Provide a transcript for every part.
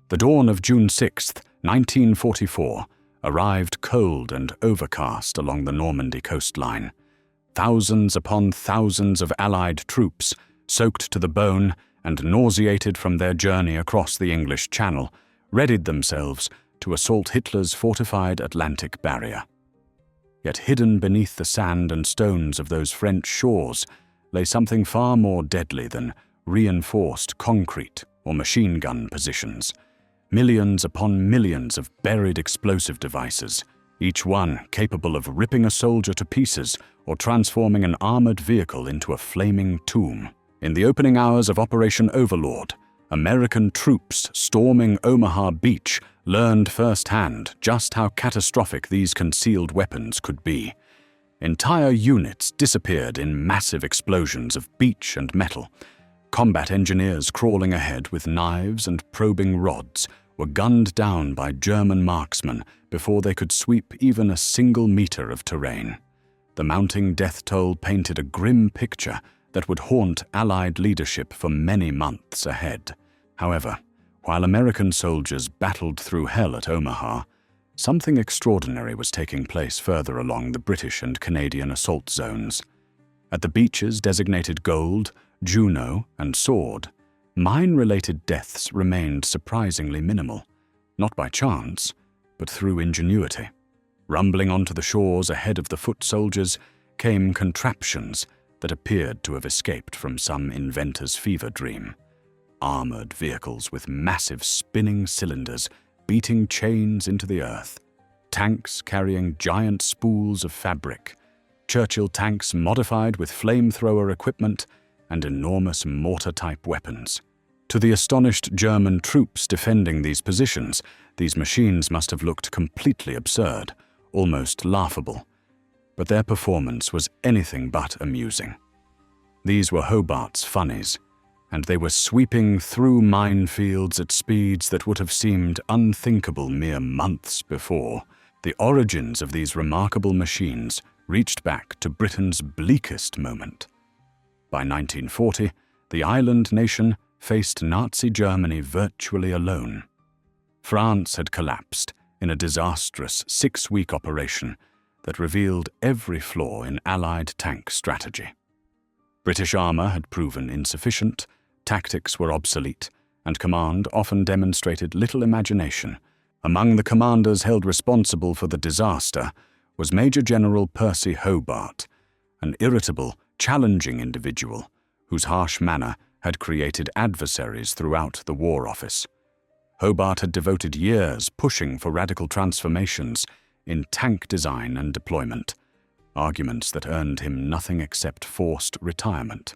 The dawn of June 6, 1944, arrived cold and overcast along the Normandy coastline. Thousands upon thousands of Allied troops, soaked to the bone and nauseated from their journey across the English Channel, readied themselves to assault Hitler's fortified Atlantic barrier. Yet hidden beneath the sand and stones of those French shores lay something far more deadly than reinforced concrete or machine gun positions. Millions upon millions of buried explosive devices, each one capable of ripping a soldier to pieces or transforming an armored vehicle into a flaming tomb. In the opening hours of Operation Overlord, American troops storming Omaha Beach learned firsthand just how catastrophic these concealed weapons could be. Entire units disappeared in massive explosions of beach and metal. Combat engineers crawling ahead with knives and probing rods were gunned down by German marksmen before they could sweep even a single meter of terrain. The mounting death toll painted a grim picture that would haunt Allied leadership for many months ahead. However, while American soldiers battled through hell at Omaha, something extraordinary was taking place further along the British and Canadian assault zones. At the beaches designated Gold, Juno, and Sword, mine-related deaths remained surprisingly minimal, not by chance, but through ingenuity. Rumbling onto the shores ahead of the foot soldiers came contraptions that appeared to have escaped from some inventor's fever dream. Armored vehicles with massive spinning cylinders beating chains into the earth, tanks carrying giant spools of fabric, Churchill tanks modified with flamethrower equipment, and enormous mortar-type weapons. To the astonished German troops defending these positions, these machines must have looked completely absurd, almost laughable. But their performance was anything but amusing. These were Hobart's Funnies, and they were sweeping through minefields at speeds that would have seemed unthinkable mere months before. The origins of these remarkable machines reached back to Britain's bleakest moment. By 1940, the island nation faced Nazi Germany virtually alone. France had collapsed in a disastrous 6-week operation that revealed every flaw in Allied tank strategy. British armor had proven insufficient, tactics were obsolete, and command often demonstrated little imagination. Among the commanders held responsible for the disaster was Major General Percy Hobart, an irritable, challenging individual whose harsh manner had created adversaries throughout the War Office. Hobart had devoted years pushing for radical transformations in tank design and deployment, arguments that earned him nothing except forced retirement.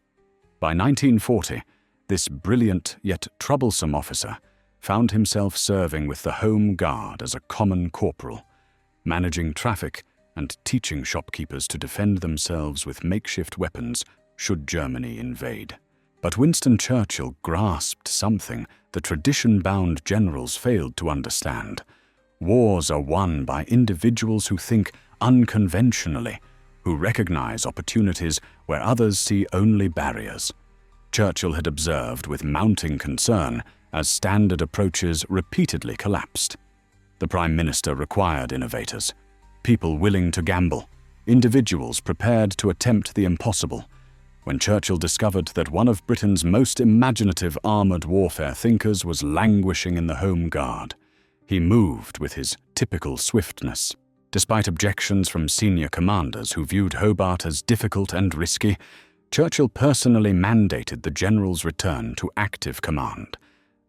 By 1940, this brilliant yet troublesome officer found himself serving with the Home Guard as a common corporal, managing traffic and teaching shopkeepers to defend themselves with makeshift weapons should Germany invade. But Winston Churchill grasped something the tradition-bound generals failed to understand. Wars are won by individuals who think unconventionally, who recognize opportunities where others see only barriers. Churchill had observed with mounting concern as standard approaches repeatedly collapsed. The Prime Minister required innovators, people willing to gamble, individuals prepared to attempt the impossible. When Churchill discovered that one of Britain's most imaginative armored warfare thinkers was languishing in the Home Guard, he moved with his typical swiftness. Despite objections from senior commanders who viewed Hobart as difficult and risky, Churchill personally mandated the general's return to active command.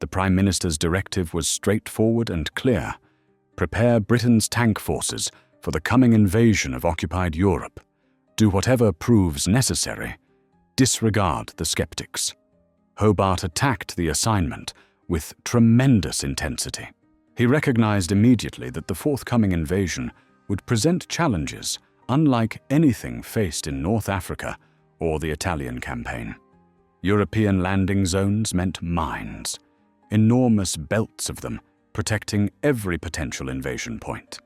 The Prime Minister's directive was straightforward and clear: prepare Britain's tank forces for the coming invasion of occupied Europe. Do whatever proves necessary. Disregard the skeptics. Hobart attacked the assignment with tremendous intensity. He recognized immediately that the forthcoming invasion would present challenges unlike anything faced in North Africa or the Italian campaign. European landing zones meant mines, enormous belts of them protecting every potential invasion point.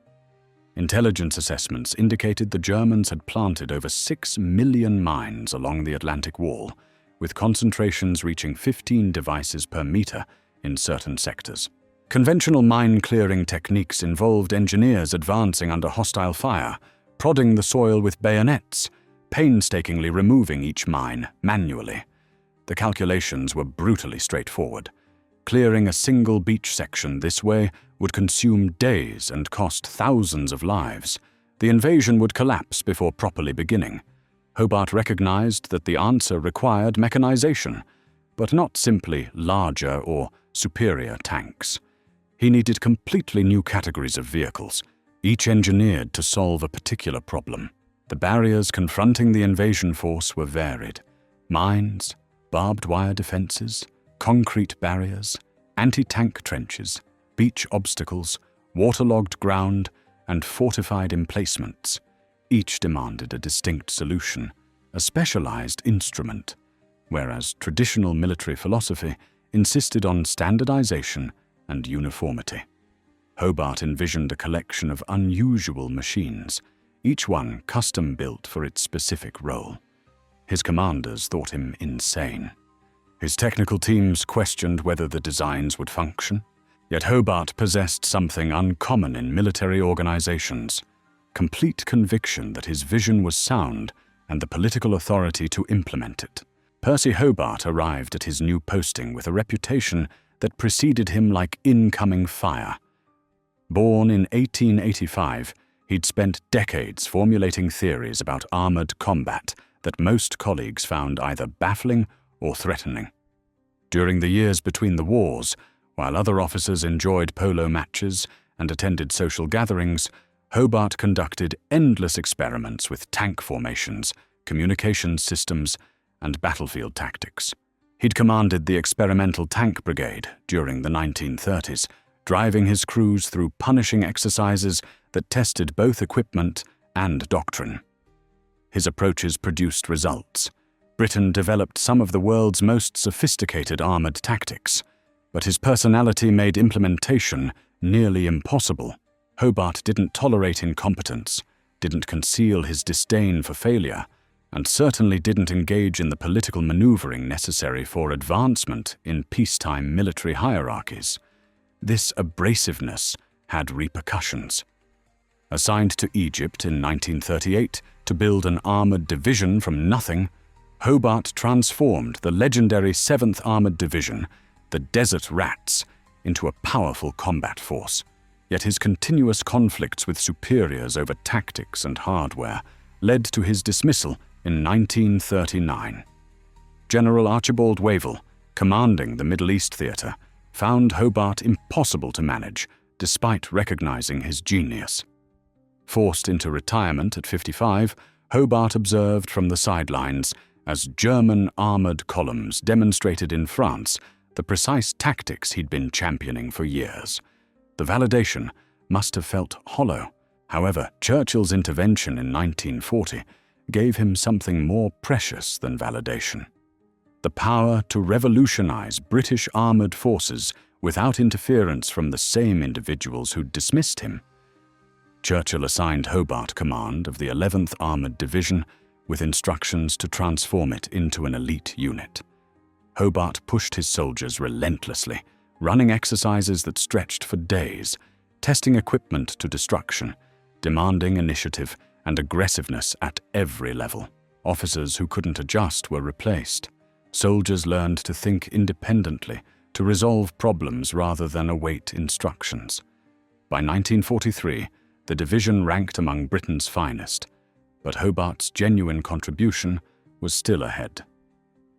Intelligence assessments indicated the Germans had planted over 6 million mines along the Atlantic Wall, with concentrations reaching 15 devices per meter in certain sectors. Conventional mine-clearing techniques involved engineers advancing under hostile fire, prodding the soil with bayonets, painstakingly removing each mine manually. The calculations were brutally straightforward. Clearing a single beach section this way would consume days and cost thousands of lives. The invasion would collapse before properly beginning. Hobart recognized that the answer required mechanization, but not simply larger or superior tanks. He needed completely new categories of vehicles, each engineered to solve a particular problem. The barriers confronting the invasion force were varied: mines, barbed wire defenses, concrete barriers, anti-tank trenches, beach obstacles, waterlogged ground, and fortified emplacements. Each demanded a distinct solution, a specialized instrument, whereas traditional military philosophy insisted on standardization and uniformity. Hobart envisioned a collection of unusual machines, each one custom-built for its specific role. His commanders thought him insane. His technical teams questioned whether the designs would function. Yet Hobart possessed something uncommon in military organizations: complete conviction that his vision was sound and the political authority to implement it. Percy Hobart arrived at his new posting with a reputation that preceded him like incoming fire. Born in 1885, he'd spent decades formulating theories about armored combat that most colleagues found either baffling or threatening. During the years between the wars, while other officers enjoyed polo matches and attended social gatherings, Hobart conducted endless experiments with tank formations, communications systems, and battlefield tactics. He'd commanded the Experimental Tank Brigade during the 1930s, driving his crews through punishing exercises that tested both equipment and doctrine. His approaches produced results. Britain developed some of the world's most sophisticated armored tactics, but his personality made implementation nearly impossible. Hobart didn't tolerate incompetence, didn't conceal his disdain for failure, and certainly didn't engage in the political maneuvering necessary for advancement in peacetime military hierarchies. This abrasiveness had repercussions. Assigned to Egypt in 1938 to build an armoured division from nothing, Hobart transformed the legendary 7th Armoured Division, the Desert Rats, into a powerful combat force. Yet his continuous conflicts with superiors over tactics and hardware led to his dismissal in 1939. General Archibald Wavell, commanding the Middle East Theatre, found Hobart impossible to manage, despite recognizing his genius. Forced into retirement at 55, Hobart observed from the sidelines as German armored columns demonstrated in France the precise tactics he'd been championing for years. The validation must have felt hollow. However, Churchill's intervention in 1940 gave him something more precious than validation: the power to revolutionize British armored forces without interference from the same individuals who'd dismissed him. Churchill assigned Hobart command of the 11th Armoured Division with instructions to transform it into an elite unit. Hobart pushed his soldiers relentlessly, running exercises that stretched for days, testing equipment to destruction, demanding initiative and aggressiveness at every level. Officers who couldn't adjust were replaced. Soldiers learned to think independently, to resolve problems rather than await instructions. By 1943, the division ranked among Britain's finest, but Hobart's genuine contribution was still ahead.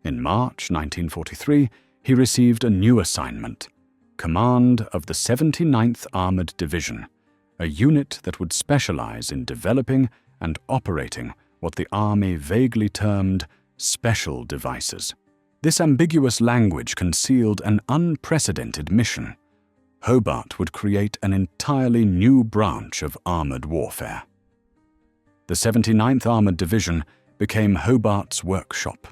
In March 1943, he received a new assignment: command of the 79th Armoured Division, a unit that would specialize in developing and operating what the Army vaguely termed special devices. This ambiguous language concealed an unprecedented mission. Hobart would create an entirely new branch of armored warfare. The 79th Armoured Division became Hobart's workshop.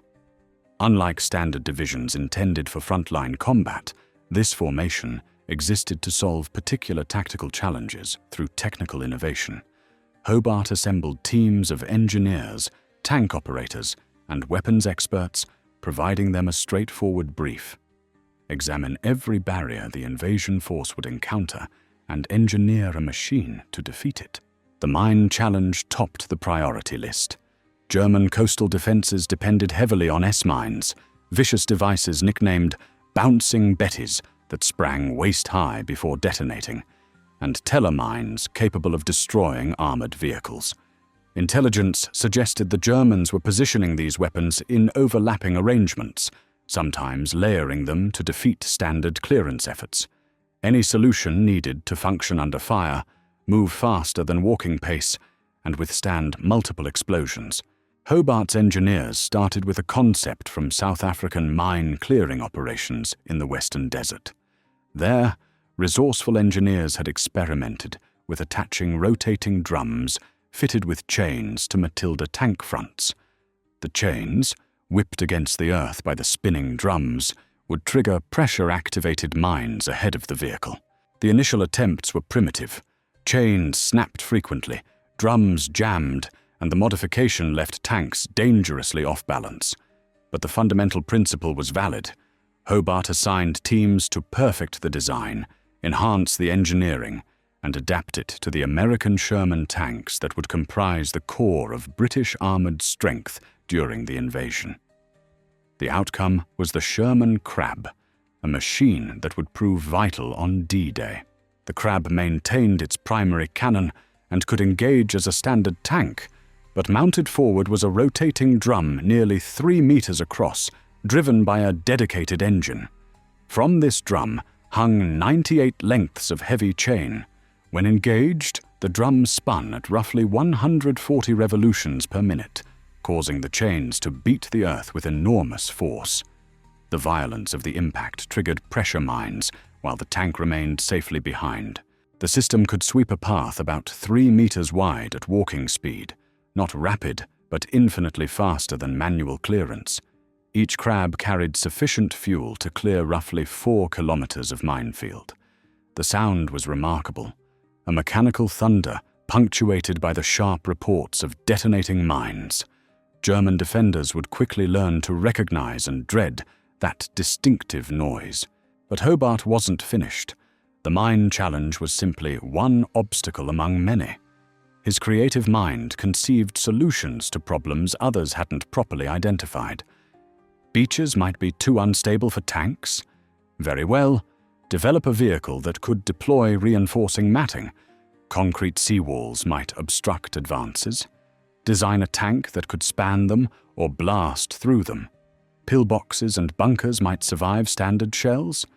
Unlike standard divisions intended for frontline combat, this formation existed to solve particular tactical challenges through technical innovation. Hobart assembled teams of engineers, tank operators, and weapons experts, providing them a straightforward brief: examine every barrier the invasion force would encounter, and engineer a machine to defeat it. The mine challenge topped the priority list. German coastal defenses depended heavily on S-mines, vicious devices nicknamed bouncing Bettys that sprang waist-high before detonating, and teller mines capable of destroying armored vehicles. Intelligence suggested the Germans were positioning these weapons in overlapping arrangements, sometimes layering them to defeat standard clearance efforts. Any solution needed to function under fire, move faster than walking pace, and withstand multiple explosions. Hobart's engineers started with a concept from South African mine clearing operations in the Western Desert. There, resourceful engineers had experimented with attaching rotating drums fitted with chains to Matilda tank fronts. The chains, whipped against the earth by the spinning drums, would trigger pressure-activated mines ahead of the vehicle. The initial attempts were primitive. Chains snapped frequently, drums jammed, and the modification left tanks dangerously off balance. But the fundamental principle was valid. Hobart assigned teams to perfect the design, enhance the engineering, and adapt it to the American Sherman tanks that would comprise the core of British armored strength during the invasion. The outcome was the Sherman Crab, a machine that would prove vital on D-Day. The Crab maintained its primary cannon and could engage as a standard tank, but mounted forward was a rotating drum nearly 3 meters across, driven by a dedicated engine. From this drum hung 98 lengths of heavy chain. When engaged, the drum spun at roughly 140 revolutions per minute, causing the chains to beat the earth with enormous force. The violence of the impact triggered pressure mines, while the tank remained safely behind. The system could sweep a path about 3 meters wide at walking speed, not rapid, but infinitely faster than manual clearance. Each Crab carried sufficient fuel to clear roughly 4 kilometers of minefield. The sound was remarkable, a mechanical thunder punctuated by the sharp reports of detonating mines. German defenders would quickly learn to recognize and dread that distinctive noise. But Hobart wasn't finished. The mine challenge was simply one obstacle among many. His creative mind conceived solutions to problems others hadn't properly identified. Beaches might be too unstable for tanks. Very well, develop a vehicle that could deploy reinforcing matting. Concrete seawalls might obstruct advances. Design a tank that could span them or blast through them. Pillboxes and bunkers might survive standard shells.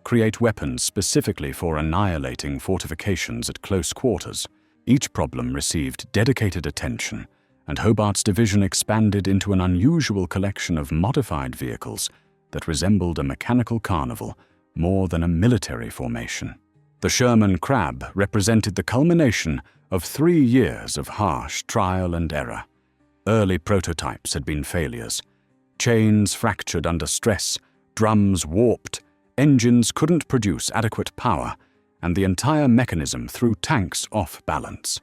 Create weapons specifically for annihilating fortifications at close quarters. Each problem received dedicated attention, and Hobart's division expanded into an unusual collection of modified vehicles that resembled a mechanical carnival more than a military formation. The Sherman Crab represented the culmination of 3 years of harsh trial and error. Early prototypes had been failures. Chains fractured under stress, drums warped, engines couldn't produce adequate power, and the entire mechanism threw tanks off balance.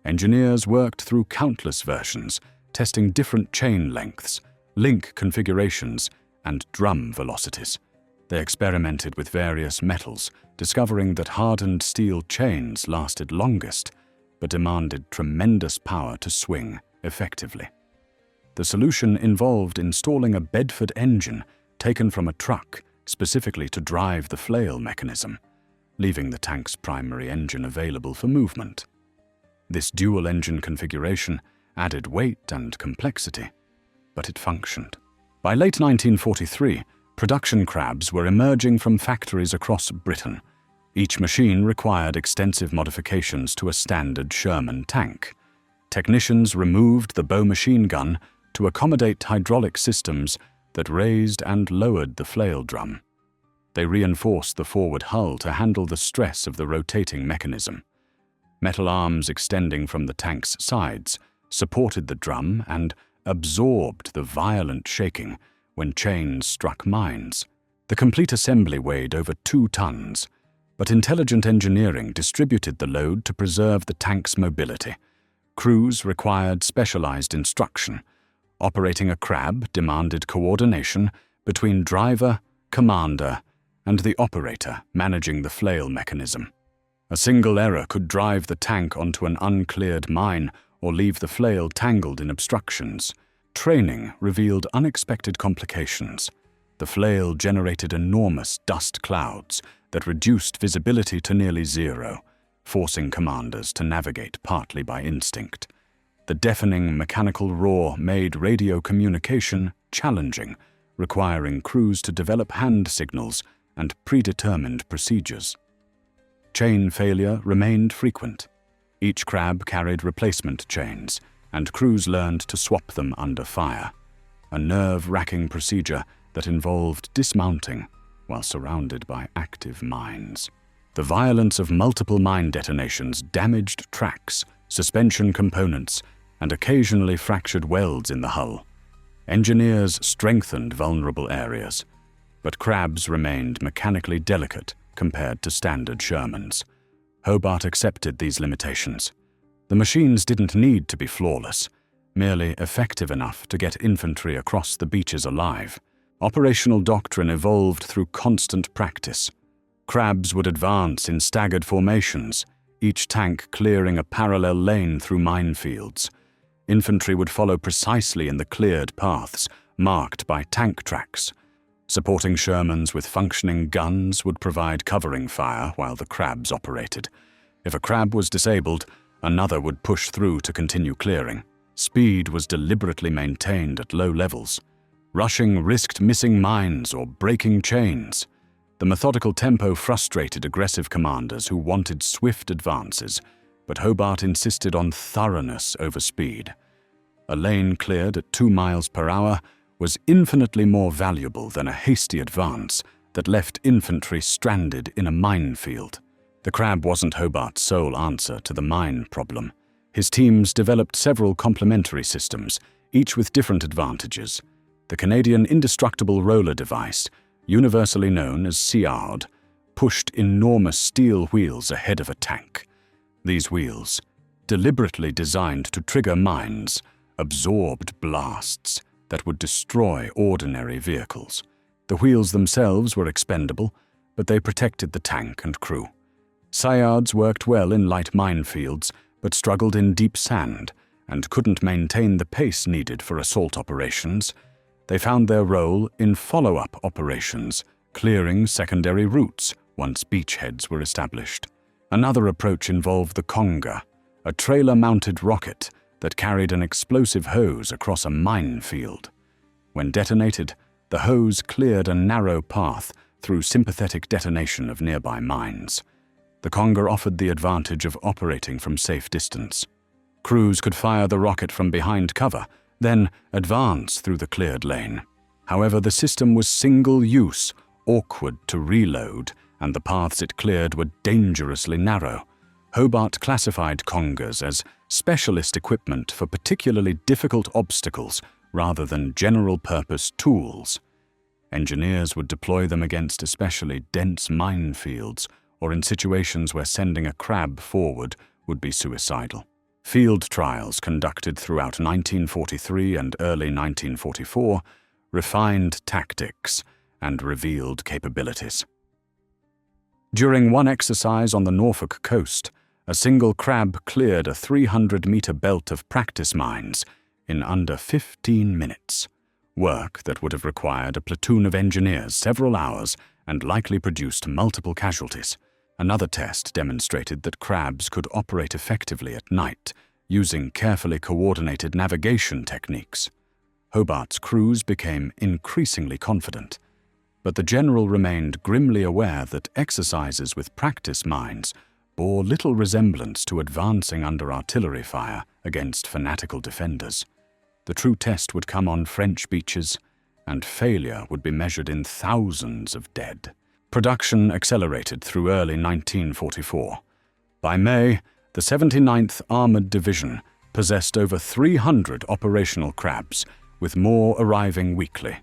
Engineers worked through countless versions, testing different chain lengths, link configurations, and drum velocities. They experimented with various metals, discovering that hardened steel chains lasted longest, but demanded tremendous power to swing effectively. The solution involved installing a Bedford engine taken from a truck specifically to drive the flail mechanism, leaving the tank's primary engine available for movement. This dual-engine configuration added weight and complexity, but it functioned. By late 1943, production Crabs were emerging from factories across Britain. Each machine required extensive modifications to a standard Sherman tank. Technicians removed the bow machine gun to accommodate hydraulic systems that raised and lowered the flail drum. They reinforced the forward hull to handle the stress of the rotating mechanism. Metal arms extending from the tank's sides supported the drum and absorbed the violent shaking when chains struck mines. The complete assembly weighed over 2 tons, but intelligent engineering distributed the load to preserve the tank's mobility. Crews required specialized instruction. Operating a Crab demanded coordination between driver, commander, and the operator managing the flail mechanism. A single error could drive the tank onto an uncleared mine or leave the flail tangled in obstructions. Training revealed unexpected complications. The flail generated enormous dust clouds that reduced visibility to nearly zero, forcing commanders to navigate partly by instinct. The deafening mechanical roar made radio communication challenging, requiring crews to develop hand signals and predetermined procedures. Chain failure remained frequent. Each crab carried replacement chains, and crews learned to swap them under fire, a nerve-wracking procedure that involved dismounting while surrounded by active mines. The violence of multiple mine detonations damaged tracks, suspension components, and occasionally fractured welds in the hull. Engineers strengthened vulnerable areas, but crabs remained mechanically delicate compared to standard Shermans. Hobart accepted these limitations. The machines didn't need to be flawless, merely effective enough to get infantry across the beaches alive. Operational doctrine evolved through constant practice. Crabs would advance in staggered formations, each tank clearing a parallel lane through minefields. Infantry would follow precisely in the cleared paths, marked by tank tracks. Supporting Shermans with functioning guns would provide covering fire while the crabs operated. If a crab was disabled, another would push through to continue clearing. Speed was deliberately maintained at low levels. Rushing risked missing mines or breaking chains. The methodical tempo frustrated aggressive commanders who wanted swift advances, but Hobart insisted on thoroughness over speed. A lane cleared at 2 miles per hour was infinitely more valuable than a hasty advance that left infantry stranded in a minefield. The crab wasn't Hobart's sole answer to the mine problem. His teams developed several complementary systems, each with different advantages. The Canadian indestructible roller device, universally known as SIARD, pushed enormous steel wheels ahead of a tank. These wheels, deliberately designed to trigger mines, absorbed blasts that would destroy ordinary vehicles. The wheels themselves were expendable, but they protected the tank and crew. SIARDs worked well in light minefields, but struggled in deep sand and couldn't maintain the pace needed for assault operations. They found their role in follow-up operations, clearing secondary routes once beachheads were established. Another approach involved the Conga, a trailer-mounted rocket that carried an explosive hose across a minefield. When detonated, the hose cleared a narrow path through sympathetic detonation of nearby mines. The Conga offered the advantage of operating from safe distance. Crews could fire the rocket from behind cover, then advance through the cleared lane. However, the system was single-use, awkward to reload, and the paths it cleared were dangerously narrow. Hobart classified Congas as specialist equipment for particularly difficult obstacles rather than general-purpose tools. Engineers would deploy them against especially dense minefields or in situations where sending a crab forward would be suicidal. Field trials conducted throughout 1943 and early 1944 refined tactics and revealed capabilities. During one exercise on the Norfolk coast, a single crab cleared a 300-meter belt of practice mines in under 15 minutes, work that would have required a platoon of engineers several hours and likely produced multiple casualties. Another test demonstrated that crabs could operate effectively at night, using carefully coordinated navigation techniques. Hobart's crews became increasingly confident, but the general remained grimly aware that exercises with practice mines bore little resemblance to advancing under artillery fire against fanatical defenders. The true test would come on French beaches, and failure would be measured in thousands of dead. Production accelerated through early 1944. By May, the 79th Armoured Division possessed over 300 operational crabs, with more arriving weekly.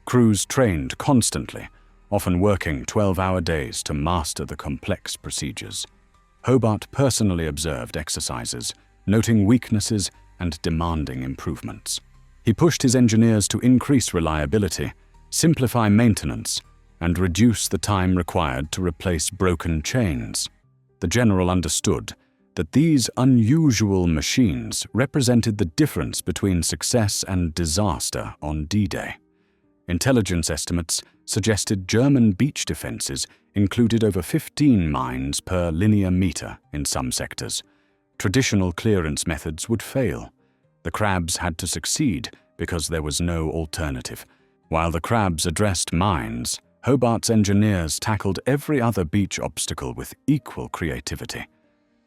Crews trained constantly, often working 12-hour days to master the complex procedures. Hobart personally observed exercises, noting weaknesses and demanding improvements. He pushed his engineers to increase reliability, simplify maintenance, and reduce the time required to replace broken chains. The general understood that these unusual machines represented the difference between success and disaster on D-Day. Intelligence estimates suggested German beach defenses included over 15 mines per linear meter in some sectors. Traditional clearance methods would fail. The Crabs had to succeed because there was no alternative. While the Crabs addressed mines, Hobart's engineers tackled every other beach obstacle with equal creativity.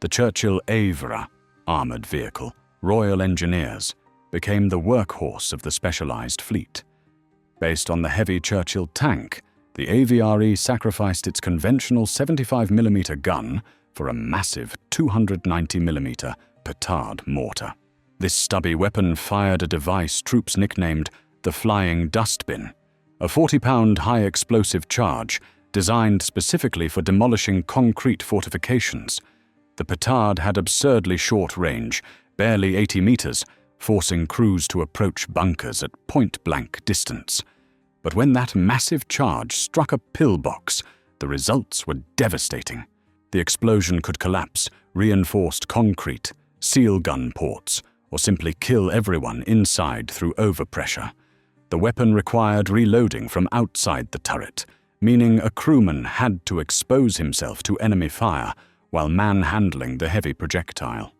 The Churchill AVRE, armoured vehicle, Royal Engineers, became the workhorse of the specialised fleet. Based on the heavy Churchill tank, the AVRE sacrificed its conventional 75mm gun for a massive 290mm petard mortar. This stubby weapon fired a device troops nicknamed the Flying Dustbin, a 40-pound high-explosive charge designed specifically for demolishing concrete fortifications. The petard had absurdly short range, barely 80 meters, forcing crews to approach bunkers at point-blank distance. But when that massive charge struck a pillbox, the results were devastating. The explosion could collapse reinforced concrete, seal gun ports, or simply kill everyone inside through overpressure. The weapon required reloading from outside the turret, meaning a crewman had to expose himself to enemy fire while manhandling the heavy projectile.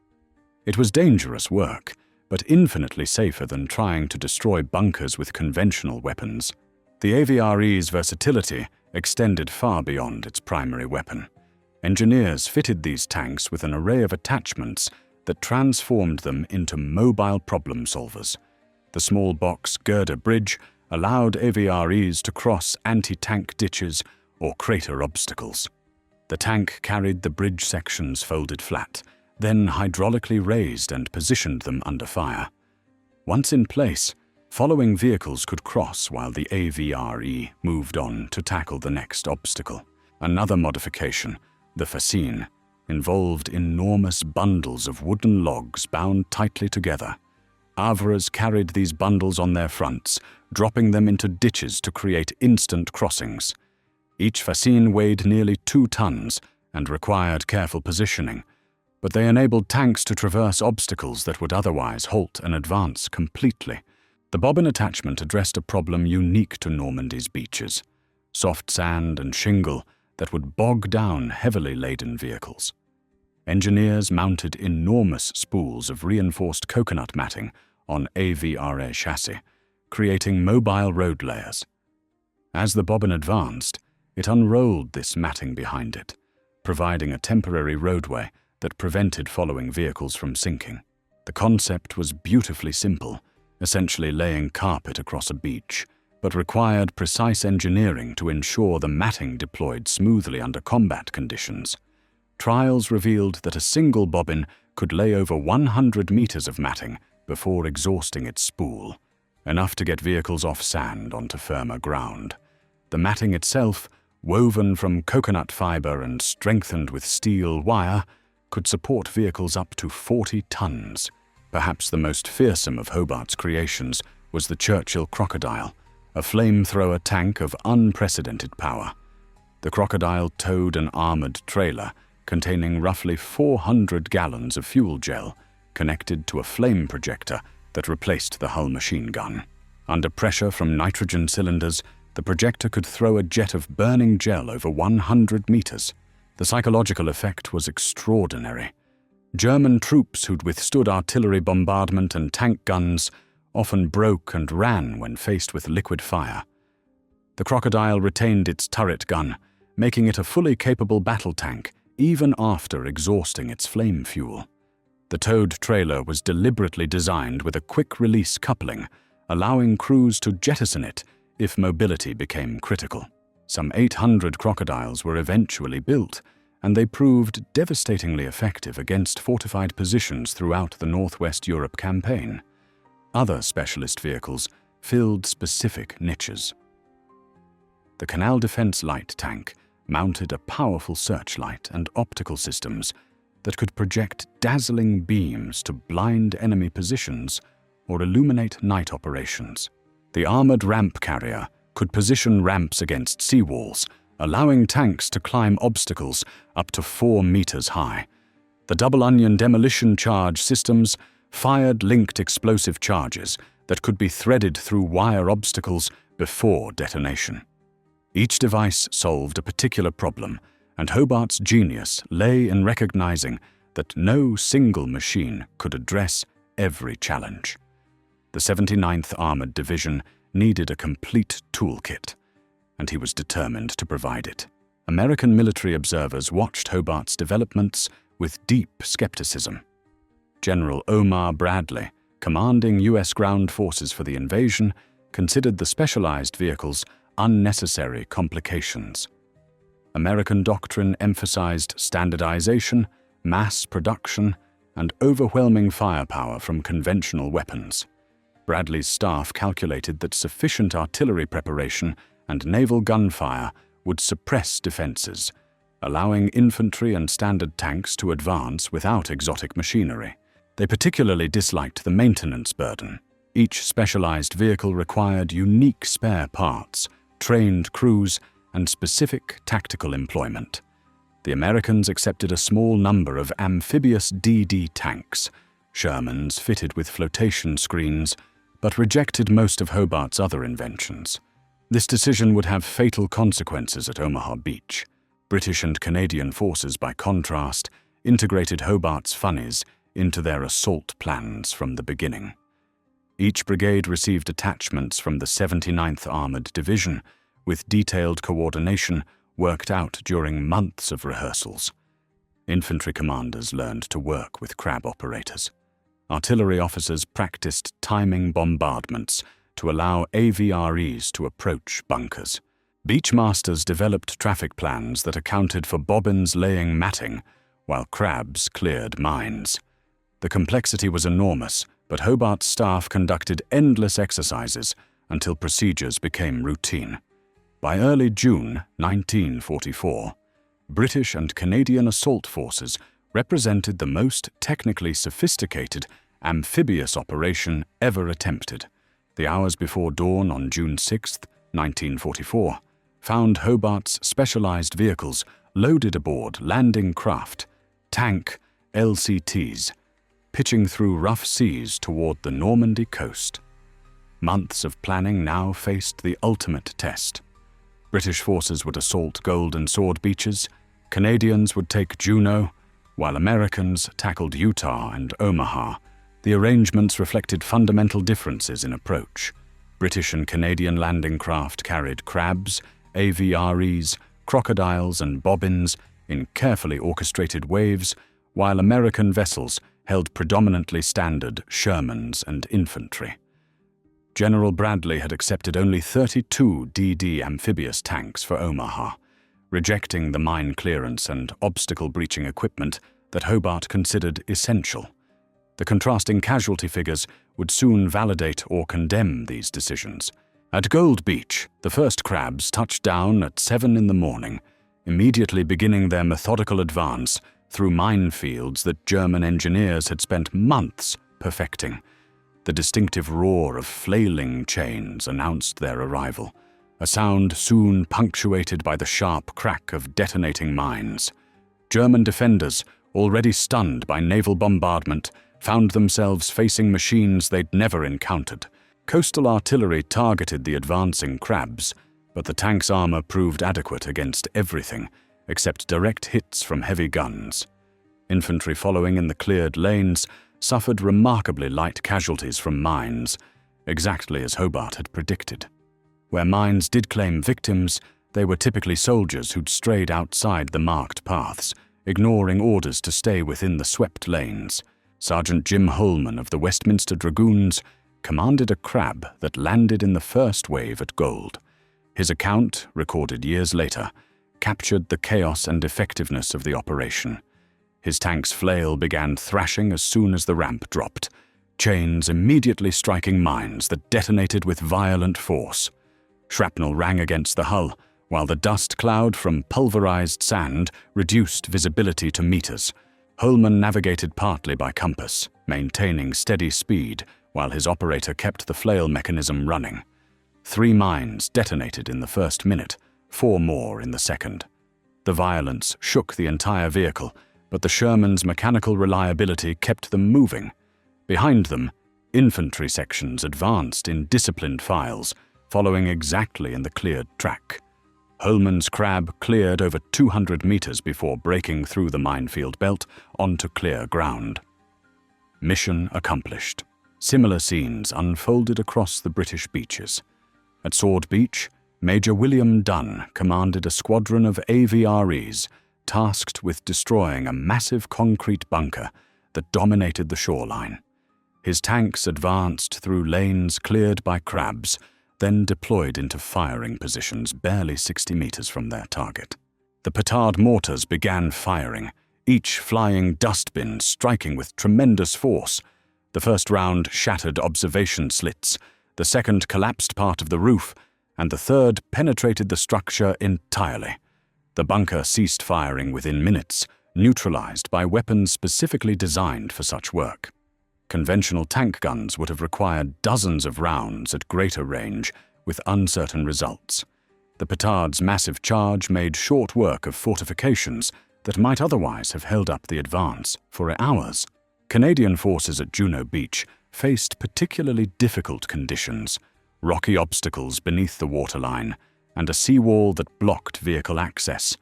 It was dangerous work, but infinitely safer than trying to destroy bunkers with conventional weapons. The AVRE's versatility extended far beyond its primary weapon. Engineers fitted these tanks with an array of attachments that transformed them into mobile problem solvers. The small box girder bridge allowed AVREs to cross anti-tank ditches or crater obstacles. The tank carried the bridge sections folded flat, then hydraulically raised and positioned them under fire. Once in place, following vehicles could cross while the AVRE moved on to tackle the next obstacle. Another modification, the fascine, involved enormous bundles of wooden logs bound tightly together. Havres carried these bundles on their fronts, dropping them into ditches to create instant crossings. Each fascine weighed nearly 2 tons and required careful positioning, but they enabled tanks to traverse obstacles that would otherwise halt an advance completely. The Bobbin attachment addressed a problem unique to Normandy's beaches: soft sand and shingle that would bog down heavily laden vehicles. Engineers mounted enormous spools of reinforced coconut matting on AVRE chassis, creating mobile road layers. As the Bobbin advanced, it unrolled this matting behind it, providing a temporary roadway that prevented following vehicles from sinking. The concept was beautifully simple, essentially laying carpet across a beach, but required precise engineering to ensure the matting deployed smoothly under combat conditions. Trials revealed that a single bobbin could lay over 100 meters of matting before exhausting its spool, enough to get vehicles off sand onto firmer ground. The matting itself, woven from coconut fiber and strengthened with steel wire, could support vehicles up to 40 tons. Perhaps the most fearsome of Hobart's creations was the Churchill Crocodile, a flamethrower tank of unprecedented power. The Crocodile towed an armoured trailer containing roughly 400 gallons of fuel gel, connected to a flame projector that replaced the hull machine gun. Under pressure from nitrogen cylinders, the projector could throw a jet of burning gel over 100 meters. The psychological effect was extraordinary. German troops who'd withstood artillery bombardment and tank guns often broke and ran when faced with liquid fire. The Crocodile retained its turret gun, making it a fully capable battle tank even after exhausting its flame fuel. The towed trailer was deliberately designed with a quick-release coupling, allowing crews to jettison it if mobility became critical. Some 800 Crocodiles were eventually built, and they proved devastatingly effective against fortified positions throughout the Northwest Europe campaign. Other specialist vehicles filled specific niches. The Canal Defense Light Tank mounted a powerful searchlight and optical systems that could project dazzling beams to blind enemy positions or illuminate night operations. The armored ramp carrier could position ramps against seawalls, allowing tanks to climb obstacles up to 4 meters high. The double onion demolition charge systems fired linked explosive charges that could be threaded through wire obstacles before detonation. Each device solved a particular problem, and Hobart's genius lay in recognizing that no single machine could address every challenge. The 79th Armoured Division needed a complete toolkit, and he was determined to provide it. American military observers watched Hobart's developments with deep skepticism. General Omar Bradley, commanding U.S. ground forces for the invasion, considered the specialized vehicles unnecessary complications. American doctrine emphasized standardization, mass production, and overwhelming firepower from conventional weapons. Bradley's staff calculated that sufficient artillery preparation and naval gunfire would suppress defenses, allowing infantry and standard tanks to advance without exotic machinery. They particularly disliked the maintenance burden. Each specialized vehicle required unique spare parts, trained crews, and specific tactical employment. The Americans accepted a small number of amphibious DD tanks, Shermans fitted with flotation screens, but rejected most of Hobart's other inventions. This decision would have fatal consequences at Omaha Beach. British and Canadian forces, by contrast, integrated Hobart's Funnies into their assault plans from the beginning. Each brigade received attachments from the 79th Armoured Division, with detailed coordination worked out during months of rehearsals. Infantry commanders learned to work with Crab operators. Artillery officers practiced timing bombardments to allow AVREs to approach bunkers. Beachmasters developed traffic plans that accounted for Bobbins laying matting, while Crabs cleared mines. The complexity was enormous, but Hobart's staff conducted endless exercises until procedures became routine. By early June 1944, British and Canadian assault forces represented the most technically sophisticated amphibious operation ever attempted. The hours before dawn on June 6, 1944, found Hobart's specialized vehicles loaded aboard landing craft, tank LCTs, pitching through rough seas toward the Normandy coast. Months of planning now faced the ultimate test. British forces would assault Gold and Sword beaches, Canadians would take Juno, while Americans tackled Utah and Omaha. The arrangements reflected fundamental differences in approach. British and Canadian landing craft carried Crabs, AVREs, Crocodiles, and Bobbins in carefully orchestrated waves, while American vessels held predominantly standard Shermans and infantry. General Bradley had accepted only 32 DD amphibious tanks for Omaha, rejecting the mine clearance and obstacle-breaching equipment that Hobart considered essential. The contrasting casualty figures would soon validate or condemn these decisions. At Gold Beach, the first Crabs touched down at 7 in the morning, immediately beginning their methodical advance through minefields that German engineers had spent months perfecting. The distinctive roar of flailing chains announced their arrival, a sound soon punctuated by the sharp crack of detonating mines. German defenders, already stunned by naval bombardment, found themselves facing machines they'd never encountered. Coastal artillery targeted the advancing Crabs, but the tank's armor proved adequate against everything except direct hits from heavy guns. Infantry following in the cleared lanes suffered remarkably light casualties from mines, exactly as Hobart had predicted. Where mines did claim victims, they were typically soldiers who'd strayed outside the marked paths, ignoring orders to stay within the swept lanes. Sergeant Jim Holman of the Westminster Dragoons commanded a Crab that landed in the first wave at Gold. His account, recorded years later, captured the chaos and effectiveness of the operation. His tank's flail began thrashing as soon as the ramp dropped, chains immediately striking mines that detonated with violent force. Shrapnel rang against the hull, while the dust cloud from pulverized sand reduced visibility to meters. Holman navigated partly by compass, maintaining steady speed while his operator kept the flail mechanism running. 3 mines detonated in the first minute, 4 more in the second. The violence shook the entire vehicle, but the Sherman's mechanical reliability kept them moving. Behind them, infantry sections advanced in disciplined files, following exactly in the cleared track. Holman's Crab cleared over 200 meters before breaking through the minefield belt onto clear ground. Mission accomplished. Similar scenes unfolded across the British beaches. At Sword Beach, Major William Dunn commanded a squadron of AVREs tasked with destroying a massive concrete bunker that dominated the shoreline. His tanks advanced through lanes cleared by crabs, then deployed into firing positions barely 60 meters from their target. The petard mortars began firing, each flying dustbin striking with tremendous force. The first round shattered observation slits, the second collapsed part of the roof, and the third penetrated the structure entirely. The bunker ceased firing within minutes, neutralized by weapons specifically designed for such work. Conventional tank guns would have required dozens of rounds at greater range, with uncertain results. The petard's massive charge made short work of fortifications that might otherwise have held up the advance for hours. Canadian forces at Juno Beach faced particularly difficult conditions: rocky obstacles beneath the waterline, and a seawall that blocked vehicle access.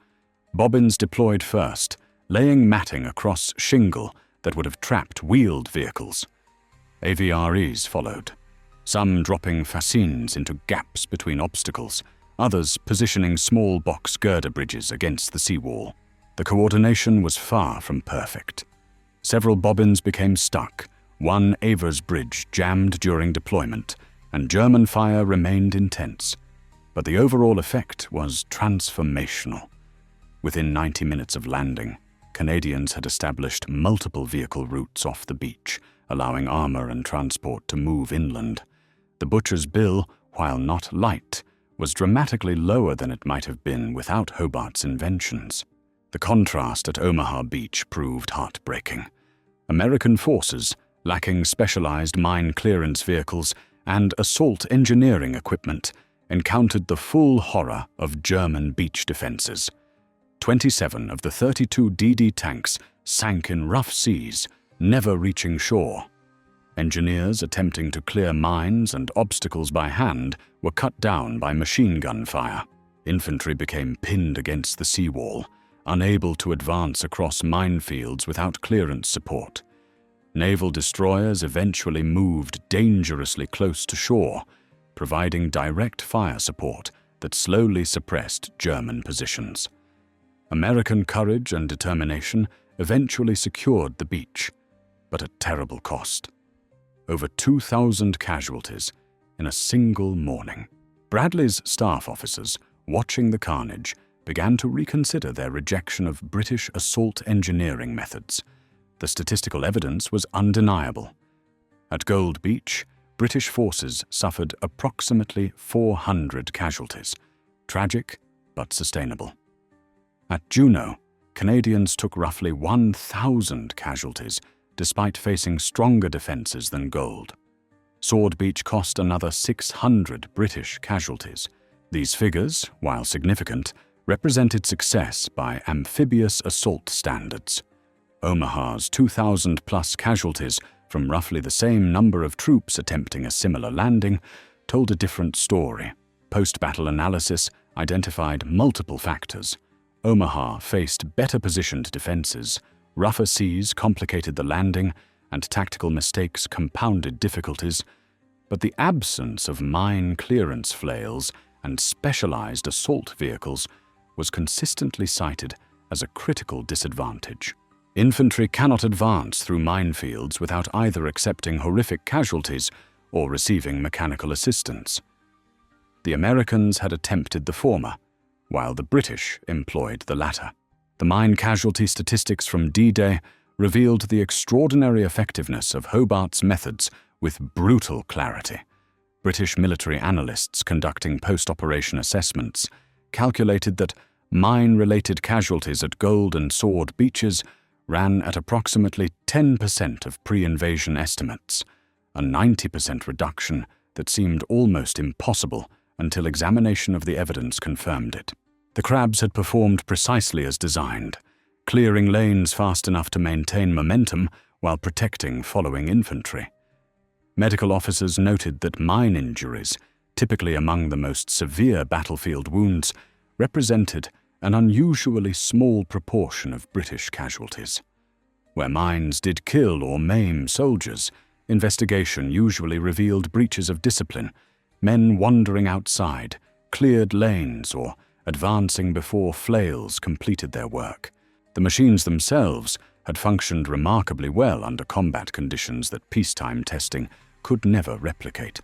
Bobbins deployed first, laying matting across shingle that would have trapped wheeled vehicles. AVREs followed, some dropping fascines into gaps between obstacles, others positioning small box girder bridges against the seawall. The coordination was far from perfect. Several bobbins became stuck, one AVRE's bridge jammed during deployment, and German fire remained intense. But the overall effect was transformational. Within 90 minutes of landing, Canadians had established multiple vehicle routes off the beach, allowing armor and transport to move inland. The butcher's bill, while not light, was dramatically lower than it might have been without Hobart's inventions. The contrast at Omaha Beach proved heartbreaking. American forces, lacking specialized mine clearance vehicles and assault engineering equipment, encountered the full horror of German beach defenses. 27 of the 32 DD tanks sank in rough seas, never reaching shore. Engineers attempting to clear mines and obstacles by hand were cut down by machine gun fire. Infantry became pinned against the seawall, unable to advance across minefields without clearance support. Naval destroyers eventually moved dangerously close to shore, providing direct fire support that slowly suppressed German positions. American courage and determination eventually secured the beach, but at terrible cost. Over 2,000 casualties in a single morning. Bradley's staff officers, watching the carnage, began to reconsider their rejection of British assault engineering methods. The statistical evidence was undeniable. At Gold Beach, British forces suffered approximately 400 casualties, tragic but sustainable. At Juno, Canadians took roughly 1,000 casualties, despite facing stronger defenses than Gold. Sword Beach cost another 600 British casualties. These figures, while significant, represented success by amphibious assault standards. Omaha's 2,000-plus casualties from roughly the same number of troops attempting a similar landing told a different story. Post-battle analysis identified multiple factors. Omaha faced better-positioned defenses, rougher seas complicated the landing, and tactical mistakes compounded difficulties, but the absence of mine clearance flails and specialized assault vehicles was consistently cited as a critical disadvantage. Infantry cannot advance through minefields without either accepting horrific casualties or receiving mechanical assistance. The Americans had attempted the former, while the British employed the latter. The mine casualty statistics from D-Day revealed the extraordinary effectiveness of Hobart's methods with brutal clarity. British military analysts conducting post-operation assessments calculated that mine-related casualties at Gold and Sword Beaches ran at approximately 10% of pre-invasion estimates, a 90% reduction that seemed almost impossible until examination of the evidence confirmed it. The Crabs had performed precisely as designed, clearing lanes fast enough to maintain momentum while protecting following infantry. Medical officers noted that mine injuries, typically among the most severe battlefield wounds, represented an unusually small proportion of British casualties. Where mines did kill or maim soldiers, investigation usually revealed breaches of discipline, men wandering outside, cleared lanes, or advancing before flails completed their work. The machines themselves had functioned remarkably well under combat conditions that peacetime testing could never replicate.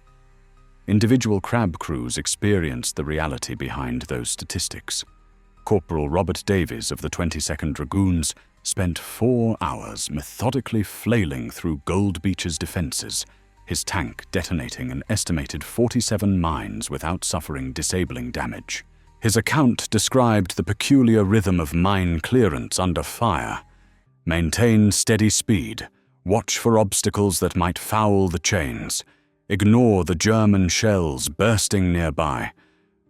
Individual Crab crews experienced the reality behind those statistics. Corporal Robert Davies of the 22nd Dragoons spent 4 hours methodically flailing through Gold Beach's defenses, his tank detonating an estimated 47 mines without suffering disabling damage. His account described the peculiar rhythm of mine clearance under fire. Maintain steady speed, watch for obstacles that might foul the chains, ignore the German shells bursting nearby,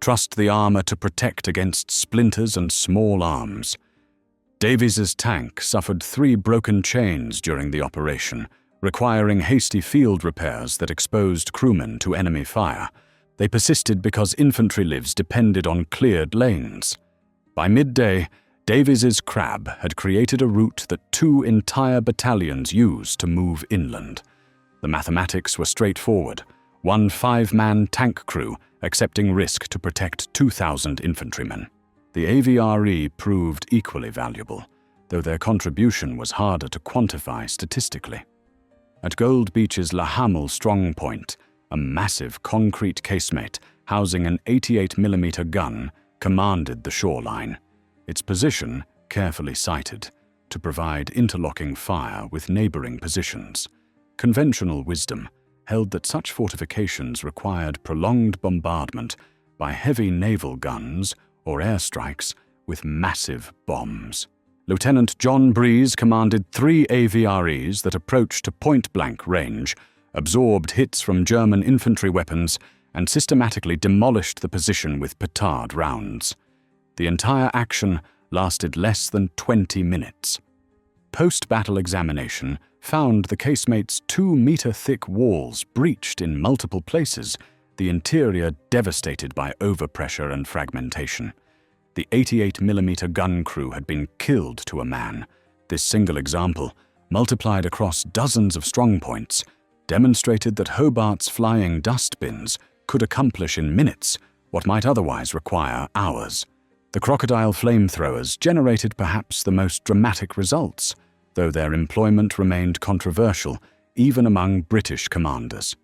trust the armor to protect against splinters and small arms. Davies's tank suffered 3 broken chains during the operation, requiring hasty field repairs that exposed crewmen to enemy fire. They persisted because infantry lives depended on cleared lanes. By midday, Davies's Crab had created a route that 2 entire battalions used to move inland. The mathematics were straightforward: 1 5-man tank crew accepting risk to protect 2,000 infantrymen. The AVRE proved equally valuable, though their contribution was harder to quantify statistically. At Gold Beach's La Hamel strongpoint, a massive concrete casemate housing an 88mm gun commanded the shoreline, its position carefully sited to provide interlocking fire with neighboring positions. Conventional wisdom held that such fortifications required prolonged bombardment by heavy naval guns or airstrikes with massive bombs. Lieutenant John Breeze commanded 3 AVREs that approached to point-blank range, absorbed hits from German infantry weapons, and systematically demolished the position with petard rounds. The entire action lasted less than 20 minutes. Post-battle examination found the casemate's 2-meter-thick walls breached in multiple places, the interior devastated by overpressure and fragmentation. The 88mm gun crew had been killed to a man. This single example, multiplied across dozens of strongpoints, demonstrated that Hobart's flying dustbins could accomplish in minutes what might otherwise require hours. The Crocodile flamethrowers generated perhaps the most dramatic results, though their employment remained controversial even among British commanders.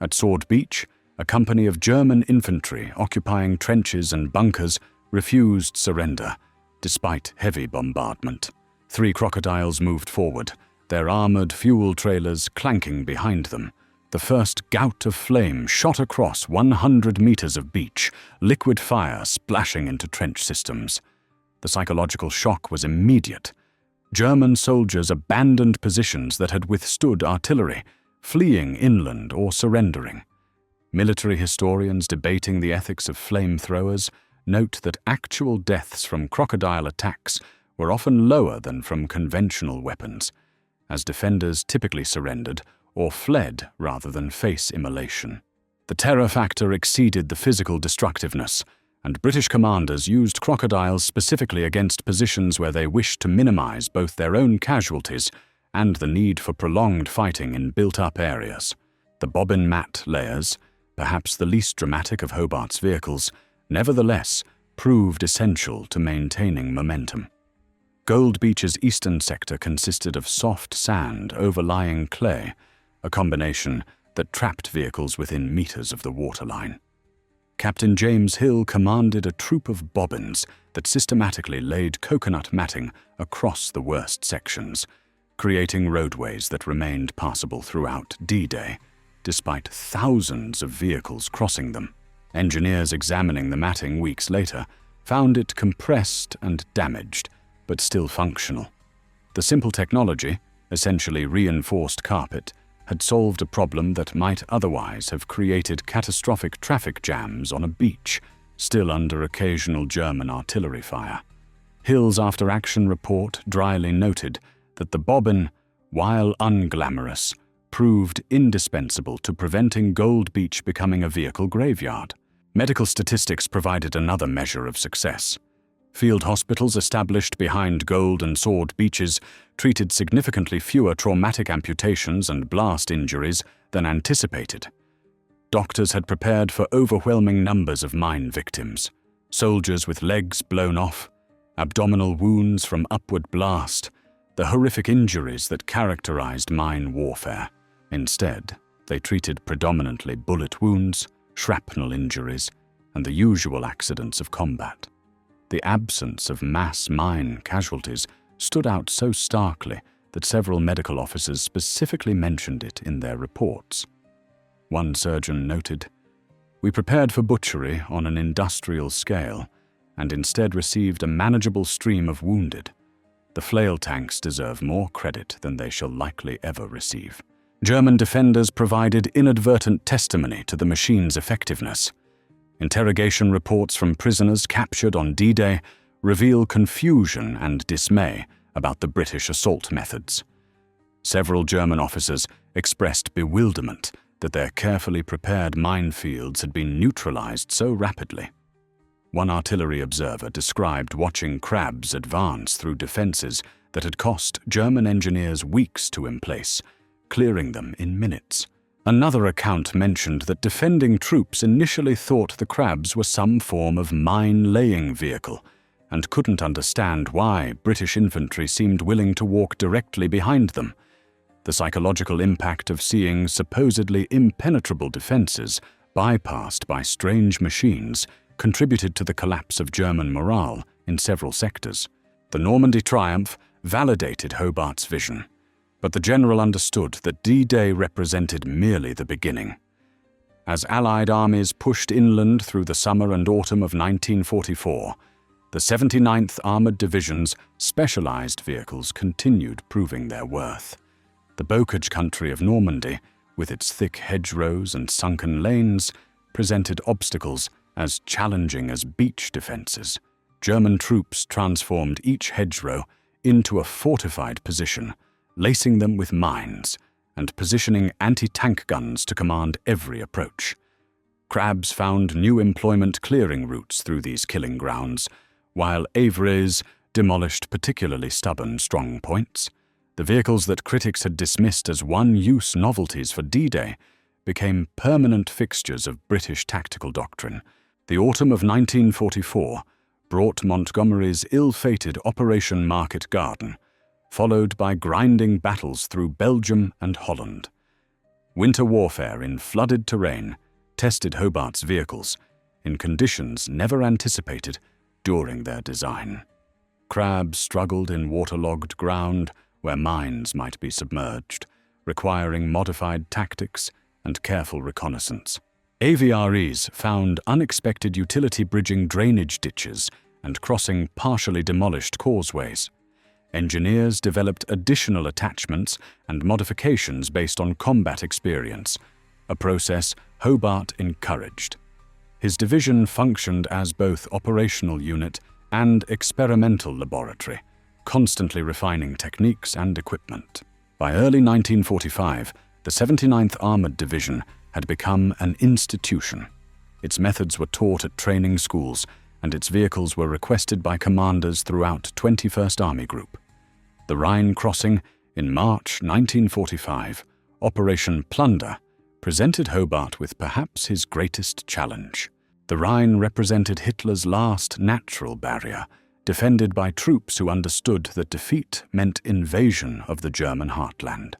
At Sword Beach, a company of German infantry occupying trenches and bunkers refused surrender, despite heavy bombardment. 3 Crocodiles moved forward, their armored fuel trailers clanking behind them. The first gout of flame shot across 100 meters of beach, liquid fire splashing into trench systems. The psychological shock was immediate. German soldiers abandoned positions that had withstood artillery, fleeing inland or surrendering. Military historians debating the ethics of flamethrowers note that actual deaths from crocodile attacks were often lower than from conventional weapons, as defenders typically surrendered or fled rather than face immolation. The terror factor exceeded the physical destructiveness, and British commanders used crocodiles specifically against positions where they wished to minimize both their own casualties and the need for prolonged fighting in built-up areas. The Bobbin mat layers, perhaps the least dramatic of Hobart's vehicles, nevertheless proved essential to maintaining momentum. Gold Beach's eastern sector consisted of soft sand overlying clay, a combination that trapped vehicles within meters of the waterline. Captain James Hill commanded a troop of bobbins that systematically laid coconut matting across the worst sections, creating roadways that remained passable throughout D-Day, despite thousands of vehicles crossing them. Engineers examining the matting weeks later found it compressed and damaged, but still functional. The simple technology, essentially reinforced carpet, had solved a problem that might otherwise have created catastrophic traffic jams on a beach, still under occasional German artillery fire. Hill's after-action report dryly noted that the Bobbin, while unglamorous, proved indispensable to preventing Gold Beach becoming a vehicle graveyard. Medical statistics provided another measure of success. Field hospitals established behind Gold and Sword beaches treated significantly fewer traumatic amputations and blast injuries than anticipated. Doctors had prepared for overwhelming numbers of mine victims, soldiers with legs blown off, abdominal wounds from upward blast, the horrific injuries that characterized mine warfare. Instead, they treated predominantly bullet wounds, shrapnel injuries, and the usual accidents of combat. The absence of mass mine casualties stood out so starkly that several medical officers specifically mentioned it in their reports. One surgeon noted, "We prepared for butchery on an industrial scale and instead received a manageable stream of wounded. The flail tanks deserve more credit than they shall likely ever receive." German defenders provided inadvertent testimony to the machine's effectiveness. Interrogation reports from prisoners captured on D-Day reveal confusion and dismay about the British assault methods. Several German officers expressed bewilderment that their carefully prepared minefields had been neutralized so rapidly. One artillery observer described watching crabs advance through defenses that had cost German engineers weeks to emplace, clearing them in minutes. Another account mentioned that defending troops initially thought the crabs were some form of mine-laying vehicle and couldn't understand why British infantry seemed willing to walk directly behind them. The psychological impact of seeing supposedly impenetrable defenses bypassed by strange machines contributed to the collapse of German morale in several sectors. The Normandy triumph validated Hobart's vision, but the general understood that D-Day represented merely the beginning. As Allied armies pushed inland through the summer and autumn of 1944, the 79th Armoured Division's specialized vehicles continued proving their worth. The bocage country of Normandy, with its thick hedgerows and sunken lanes, presented obstacles as challenging as beach defenses. German troops transformed each hedgerow into a fortified position, lacing them with mines and positioning anti-tank guns to command every approach. Crabs found new employment clearing routes through these killing grounds, while AVREs demolished particularly stubborn strong points. The vehicles that critics had dismissed as one-use novelties for D-Day became permanent fixtures of British tactical doctrine. The autumn of 1944 brought Montgomery's ill-fated Operation Market Garden, followed by grinding battles through Belgium and Holland. Winter warfare in flooded terrain tested Hobart's vehicles in conditions never anticipated during their design. Crabs struggled in waterlogged ground where mines might be submerged, requiring modified tactics and careful reconnaissance. AVREs found unexpected utility bridging drainage ditches and crossing partially demolished causeways. Engineers developed additional attachments and modifications based on combat experience, a process Hobart encouraged. His division functioned as both operational unit and experimental laboratory, constantly refining techniques and equipment. By early 1945, the 79th Armoured Division had become an institution. Its methods were taught at training schools, and its vehicles were requested by commanders throughout 21st Army Group. The Rhine crossing in March 1945, Operation Plunder, presented Hobart with perhaps his greatest challenge. The Rhine represented Hitler's last natural barrier, defended by troops who understood that defeat meant invasion of the German heartland.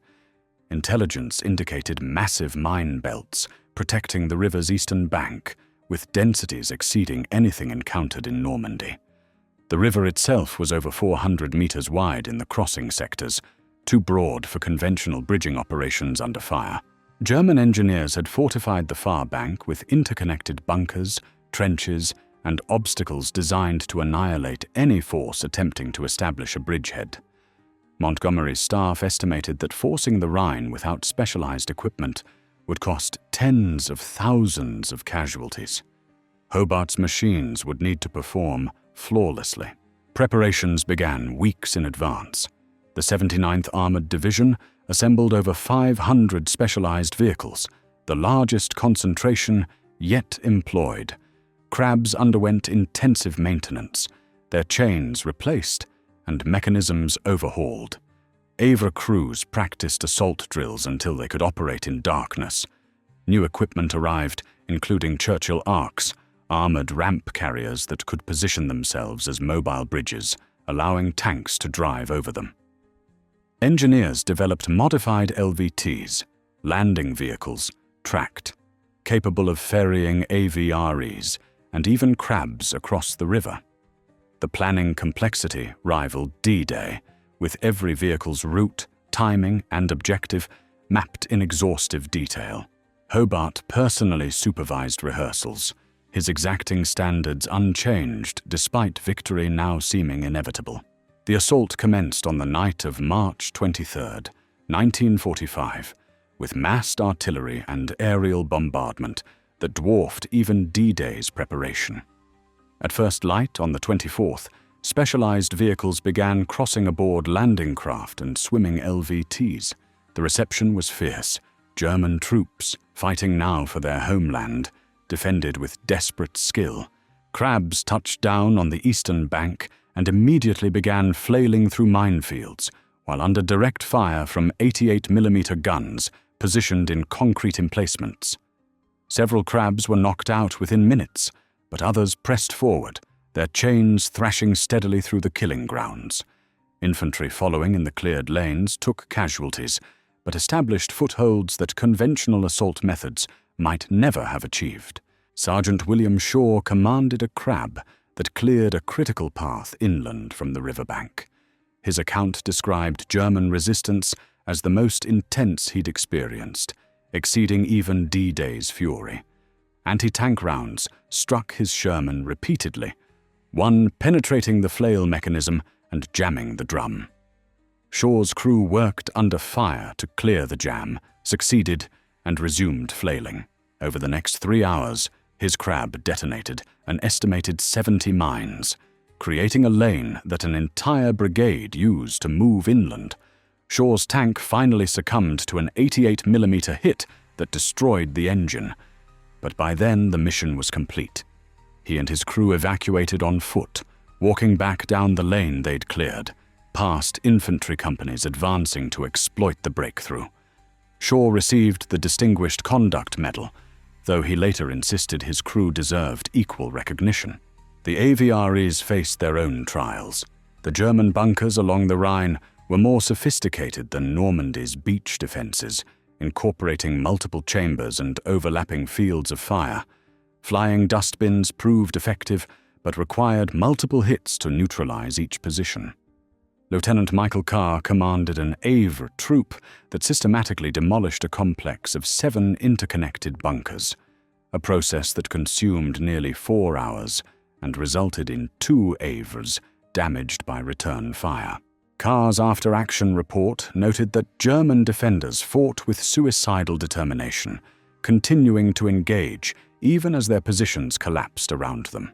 Intelligence indicated massive mine belts protecting the river's eastern bank, with densities exceeding anything encountered in Normandy. The river itself was over 400 meters wide in the crossing sectors, too broad for conventional bridging operations under fire. German engineers had fortified the far bank with interconnected bunkers, trenches, and obstacles designed to annihilate any force attempting to establish a bridgehead. Montgomery's staff estimated that forcing the Rhine without specialized equipment would cost tens of thousands of casualties. Hobart's machines would need to perform flawlessly. Preparations began weeks in advance. The 79th Armoured Division assembled over 500 specialized vehicles, the largest concentration yet employed. Crabs underwent intensive maintenance, their chains replaced and mechanisms overhauled. AVRE crews practiced assault drills until they could operate in darkness. New equipment arrived, including Churchill AVREs, armored ramp carriers that could position themselves as mobile bridges, allowing tanks to drive over them. Engineers developed modified LVTs, landing vehicles, tracked, capable of ferrying AVREs and even crabs across the river. The planning complexity rivaled D-Day, with every vehicle's route, timing, and objective mapped in exhaustive detail. Hobart personally supervised rehearsals, his exacting standards unchanged despite victory now seeming inevitable. The assault commenced on the night of March 23, 1945, with massed artillery and aerial bombardment that dwarfed even D-Day's preparation. At first light on the 24th, specialized vehicles began crossing aboard landing craft and swimming LVTs. The reception was fierce. German troops, fighting now for their homeland, defended with desperate skill. Crabs touched down on the eastern bank and immediately began flailing through minefields, while under direct fire from 88mm guns positioned in concrete emplacements. Several crabs were knocked out within minutes, but others pressed forward, their chains thrashing steadily through the killing grounds. Infantry following in the cleared lanes took casualties, but established footholds that conventional assault methods might never have achieved. Sergeant William Shaw commanded a crab that cleared a critical path inland from the riverbank. His account described German resistance as the most intense he'd experienced, exceeding even D-Day's fury. Anti-tank rounds struck his Sherman repeatedly, one penetrating the flail mechanism and jamming the drum. Shaw's crew worked under fire to clear the jam, succeeded, and resumed flailing. Over the next 3 hours, his crab detonated an estimated 70 mines, creating a lane that an entire brigade used to move inland. Shaw's tank finally succumbed to an 88mm hit that destroyed the engine, but by then the mission was complete. He and his crew evacuated on foot, walking back down the lane they'd cleared, past infantry companies advancing to exploit the breakthrough. Shaw received the Distinguished Conduct Medal, though he later insisted his crew deserved equal recognition. The AVREs faced their own trials. The German bunkers along the Rhine were more sophisticated than Normandy's beach defenses, incorporating multiple chambers and overlapping fields of fire. Flying dustbins proved effective, but required multiple hits to neutralize each position. Lieutenant Michael Carr commanded an AVRE troop that systematically demolished a complex of 7 interconnected bunkers, a process that consumed nearly 4 hours and resulted in 2 AVREs damaged by return fire. Carr's after-action report noted that German defenders fought with suicidal determination, continuing to engage even as their positions collapsed around them.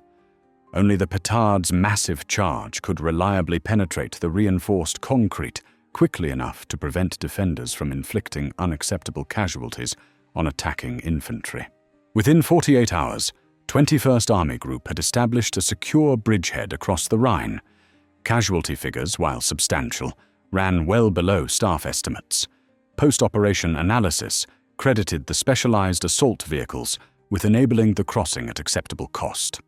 Only the petard's massive charge could reliably penetrate the reinforced concrete quickly enough to prevent defenders from inflicting unacceptable casualties on attacking infantry. Within 48 hours, 21st Army Group had established a secure bridgehead across the Rhine. Casualty figures, while substantial, ran well below staff estimates. Post-operation analysis credited the specialized assault vehicles with enabling the crossing at acceptable cost.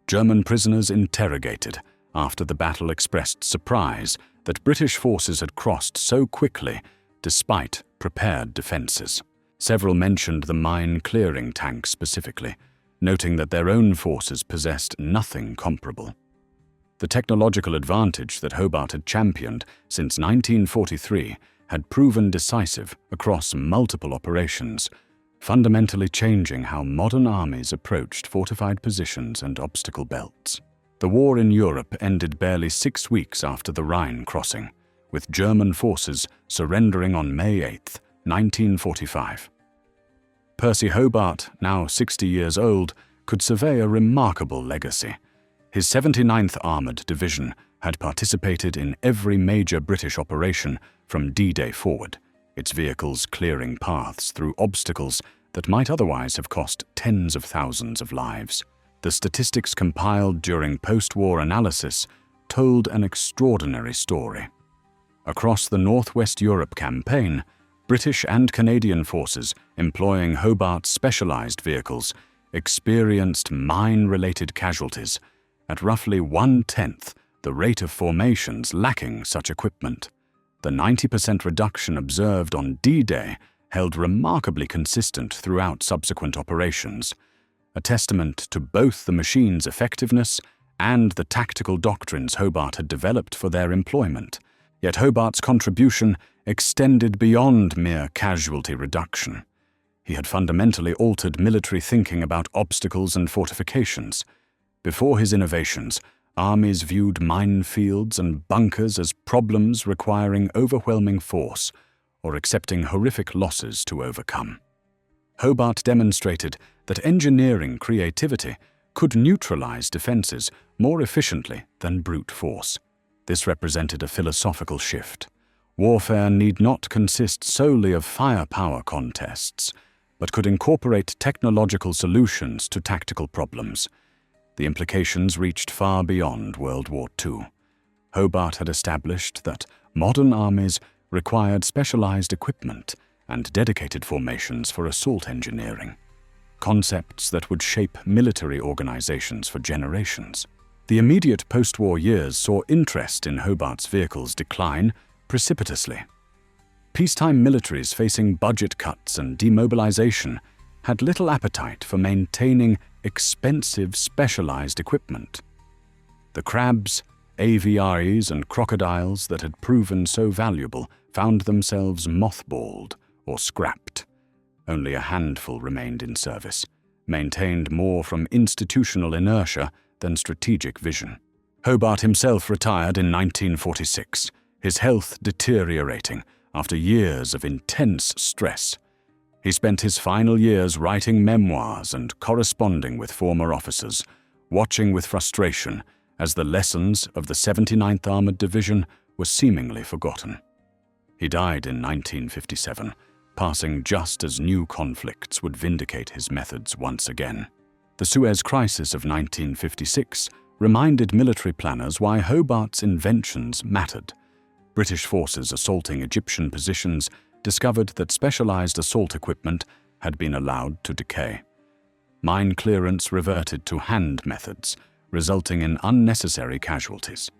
German prisoners interrogated after the battle expressed surprise that British forces had crossed so quickly despite prepared defenses. Several mentioned the mine-clearing tank specifically, noting that their own forces possessed nothing comparable. The technological advantage that Hobart had championed since 1943 had proven decisive across multiple operations, fundamentally changing how modern armies approached fortified positions and obstacle belts. The war in Europe ended barely 6 weeks after the Rhine crossing, with German forces surrendering on May 8, 1945. Percy Hobart, now 60 years old, could survey a remarkable legacy. His 79th Armoured Division had participated in every major British operation from D-Day forward, its vehicles clearing paths through obstacles that might otherwise have cost tens of thousands of lives. The statistics compiled during post-war analysis told an extraordinary story. Across the Northwest Europe campaign, British and Canadian forces employing Hobart's specialized vehicles experienced mine-related casualties at roughly 1/10 the rate of formations lacking such equipment. The 90% reduction observed on D-Day held remarkably consistent throughout subsequent operations, a testament to both the machine's effectiveness and the tactical doctrines Hobart had developed for their employment. Yet Hobart's contribution extended beyond mere casualty reduction. He had fundamentally altered military thinking about obstacles and fortifications. Before his innovations, armies viewed minefields and bunkers as problems requiring overwhelming force or accepting horrific losses to overcome. Hobart demonstrated that engineering creativity could neutralize defenses more efficiently than brute force. This represented a philosophical shift. Warfare need not consist solely of firepower contests, but could incorporate technological solutions to tactical problems. The implications reached far beyond World War II. Hobart had established that modern armies required specialized equipment and dedicated formations for assault engineering, concepts that would shape military organizations for generations. The immediate post-war years saw interest in Hobart's vehicles decline precipitously. Peacetime militaries facing budget cuts and demobilization had little appetite for maintaining expensive specialized equipment. The Crabs, AVREs, and Crocodiles that had proven so valuable found themselves mothballed or scrapped. Only a handful remained in service, maintained more from institutional inertia than strategic vision. Hobart himself retired in 1946, his health deteriorating after years of intense stress. He spent his final years writing memoirs and corresponding with former officers, watching with frustration as the lessons of the 79th Armoured Division were seemingly forgotten. He died in 1957, passing just as new conflicts would vindicate his methods once again. The Suez Crisis of 1956 reminded military planners why Hobart's inventions mattered. British forces assaulting Egyptian positions discovered that specialized assault equipment had been allowed to decay. Mine clearance reverted to hand methods, resulting in unnecessary casualties.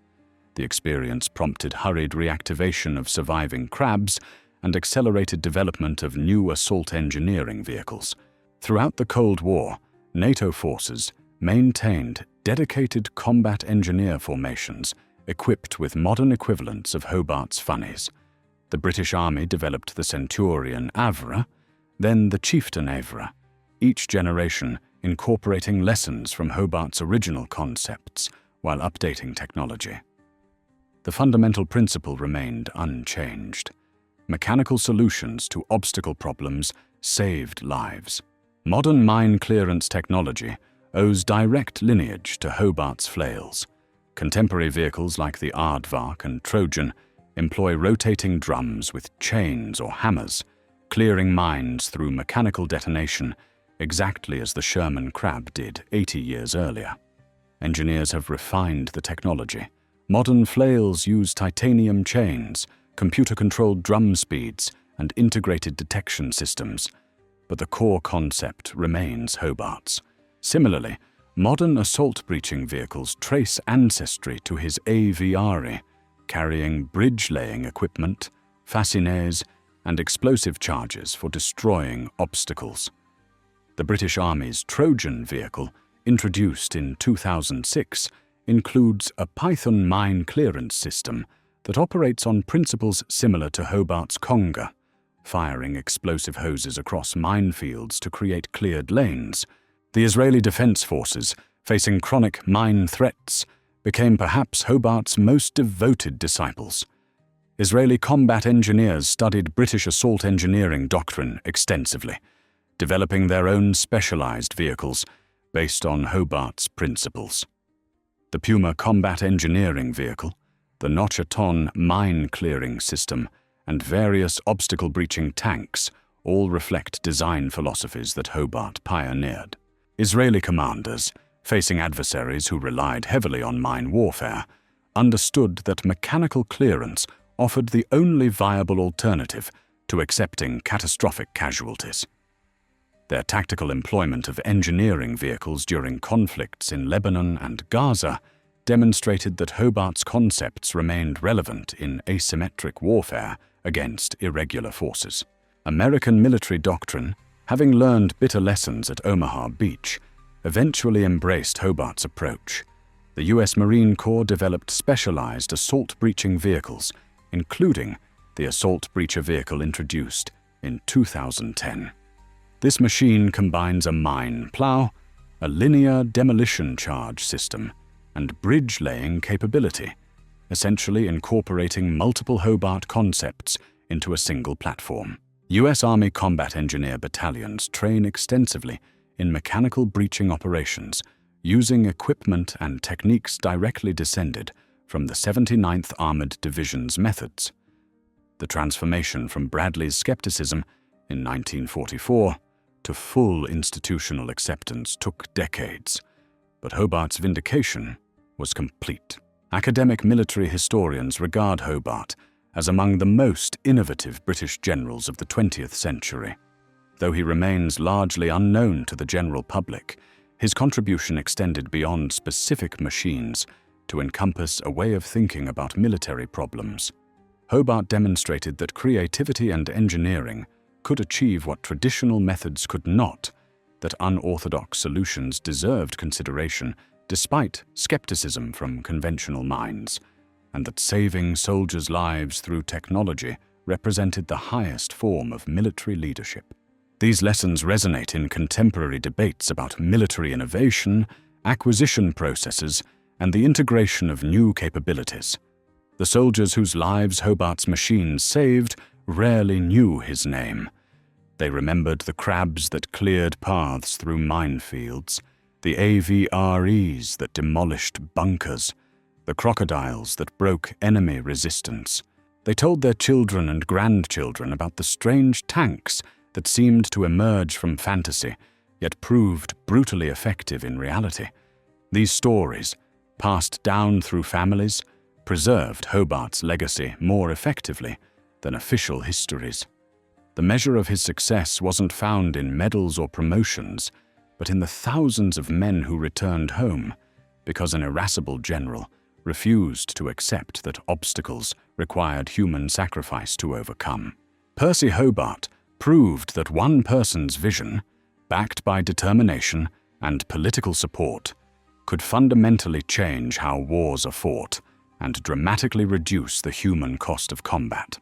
The experience prompted hurried reactivation of surviving Crabs and accelerated development of new assault engineering vehicles. Throughout the Cold War, NATO forces maintained dedicated combat engineer formations equipped with modern equivalents of Hobart's Funnies. The British Army developed the Centurion AVRE, then the Chieftain AVRE, each generation incorporating lessons from Hobart's original concepts while updating technology. The fundamental principle remained unchanged. Mechanical solutions to obstacle problems saved lives. Modern mine clearance technology owes direct lineage to Hobart's flails. Contemporary vehicles like the Aardvark and Trojan employ rotating drums with chains or hammers, clearing mines through mechanical detonation exactly as the Sherman Crab did 80 years earlier. Engineers have refined the technology. Modern flails use titanium chains, computer-controlled drum speeds, and integrated detection systems, but the core concept remains Hobart's. Similarly, modern assault-breaching vehicles trace ancestry to his AVRE, carrying bridge-laying equipment, fascines, and explosive charges for destroying obstacles. The British Army's Trojan vehicle, introduced in 2006, includes a Python mine clearance system that operates on principles similar to Hobart's Conga, firing explosive hoses across minefields to create cleared lanes. The Israeli Defense Forces, facing chronic mine threats, became perhaps Hobart's most devoted disciples. Israeli combat engineers studied British assault engineering doctrine extensively, developing their own specialized vehicles based on Hobart's principles. The Puma combat engineering vehicle, the Notch-a-ton mine-clearing system, and various obstacle-breaching tanks all reflect design philosophies that Hobart pioneered. Israeli commanders, facing adversaries who relied heavily on mine warfare, understood that mechanical clearance offered the only viable alternative to accepting catastrophic casualties. Their tactical employment of engineering vehicles during conflicts in Lebanon and Gaza demonstrated that Hobart's concepts remained relevant in asymmetric warfare against irregular forces. American military doctrine, having learned bitter lessons at Omaha Beach, eventually embraced Hobart's approach. The U.S. Marine Corps developed specialized assault-breaching vehicles, including the assault breacher vehicle introduced in 2010. This machine combines a mine plow, a linear demolition charge system, and bridge-laying capability, essentially incorporating multiple Hobart concepts into a single platform. U.S. Army combat engineer battalions train extensively in mechanical breaching operations using equipment and techniques directly descended from the 79th Armoured Division's methods. The transformation from Bradley's skepticism in 1944 to full institutional acceptance took decades, but Hobart's vindication was complete. Academic military historians regard Hobart as among the most innovative British generals of the 20th century. Though he remains largely unknown to the general public, his contribution extended beyond specific machines to encompass a way of thinking about military problems. Hobart demonstrated that creativity and engineering could achieve what traditional methods could not, that unorthodox solutions deserved consideration despite skepticism from conventional minds, and that saving soldiers' lives through technology represented the highest form of military leadership. These lessons resonate in contemporary debates about military innovation, acquisition processes, and the integration of new capabilities. The soldiers whose lives Hobart's machines saved rarely knew his name. They remembered the crabs that cleared paths through minefields, the AVREs that demolished bunkers, the crocodiles that broke enemy resistance. They told their children and grandchildren about the strange tanks that seemed to emerge from fantasy, yet proved brutally effective in reality. These stories, passed down through families, preserved Hobart's legacy more effectively than official histories. The measure of his success wasn't found in medals or promotions, but in the thousands of men who returned home, because an irascible general refused to accept that obstacles required human sacrifice to overcome. Percy Hobart proved that one person's vision, backed by determination and political support, could fundamentally change how wars are fought and dramatically reduce the human cost of combat.